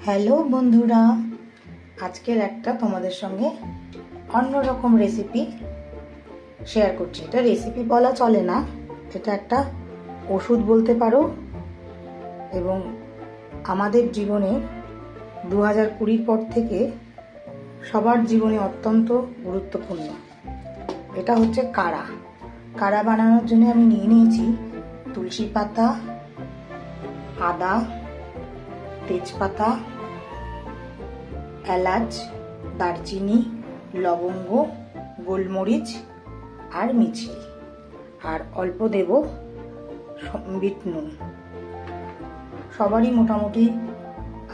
Hello বন্ধুরা, আজকের একটা তোমাদের সঙ্গে অন্যরকম রেসিপি শেয়ার করছি। এটা রেসিপি বলা চলে না, এটা একটা ওষুধ বলতে পারো এবং আমাদের জীবনে 2020 পর থেকে সবার জীবনে অত্যন্ত গুরুত্বপূর্ণ। এটা হচ্ছে কাড়া। কাড়া বানানোর জন্য আমি নিয়ে নিয়েছি তুলসী পাতা, আদা, তেজপাতা, এলাচ, দারচিনি, লবঙ্গ, গোলমরিচ আর মিছরি, আর অল্প দেব বিট নুন। সবারই মোটামুটি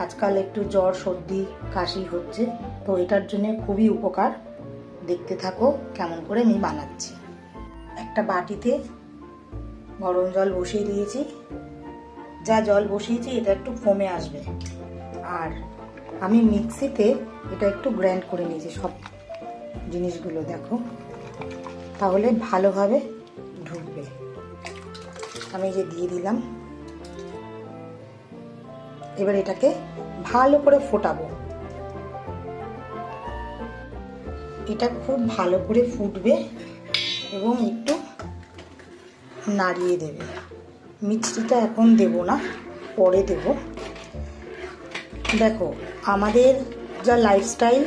আজকাল একটু জ্বর, সর্দি, কাশি হচ্ছে, তো এটার জন্য খুবই উপকার। দেখতে থাকো কেমন করে আমি বানাচ্ছি। একটা বাটিতে গরম জল বসিয়ে দিয়েছি। যা জল বসিয়েছি এটা একটু কমে আসবে, আর আমি মিক্সিতে এটা একটু গ্রাইন্ড করে নিয়েছি সব জিনিসগুলো, দেখো, তাহলে ভালোভাবে ঢুকবে। আমি যে দিয়ে দিলাম, এবার এটাকে ভালো করে ফোটাবো। এটা খুব ভালো করে ফুটবে এবং একটু নাড়িয়ে দেবে। মিষ্টিটা এখন দেব না, পরে দেব। দেখো, আমাদের যা লাইফস্টাইল,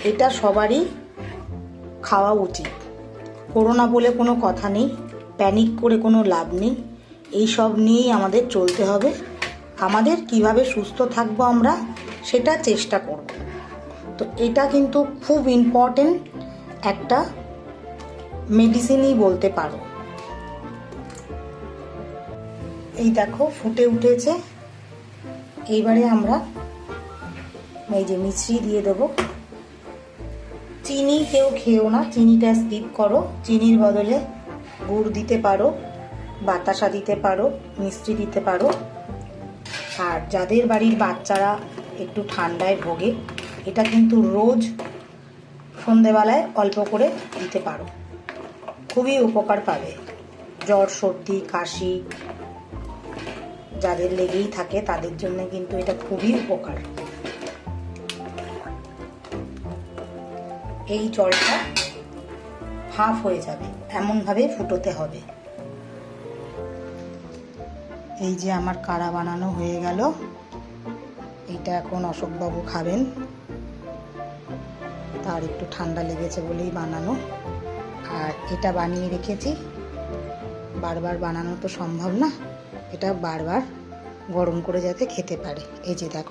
এটা সবারই খাওয়া উচিত। করোনা বলে কোনো কথা নেই, প্যানিক করে কোনো লাভ নেই। এই সব নিয়েই আমাদের চলতে হবে। আমাদের কিভাবে সুস্থ থাকবো আমরা সেটা চেষ্টা করব। তো এটা কিন্তু খুব ইম্পর্টেন্ট একটা মেডিসিনই বলতে পারো। এই দেখো ফুটে উঠেছে। এইবারে আমরা এই যে মিছরি দিয়ে দেবো। চিনি কেউ খেও না, চিনিটা স্কিপ করো। চিনির বদলে গুড় দিতে পারো, বাতাসা দিতে পারো, মিষ্টি দিতে পারো। আর যাদের বাড়ির বাচ্চারা একটু ঠান্ডায় ভোগে, এটা কিন্তু রোজ সন্ধেবেলায় অল্প করে দিতে পারো, খুবই উপকার পাবে। জ্বর, সর্দি, কাশি যাদের লেগেই থাকে তাদের জন্য কিন্তু এটা খুবই উপকার। এই জলটা হাফ হয়ে যাবে এমনভাবে ফুটোতে হবে। এই যে আমার কাড়া বানানো হয়ে গেল। এইটা এখন অশোকবাবু খাবেন, তার একটু ঠান্ডা লেগেছে বলেই বানানো। আর এটা বানিয়ে রেখেছি, বারবার বানানো তো সম্ভব না, এটা বারবার গরম করে যাতে খেতে পারে। এই যে দেখো।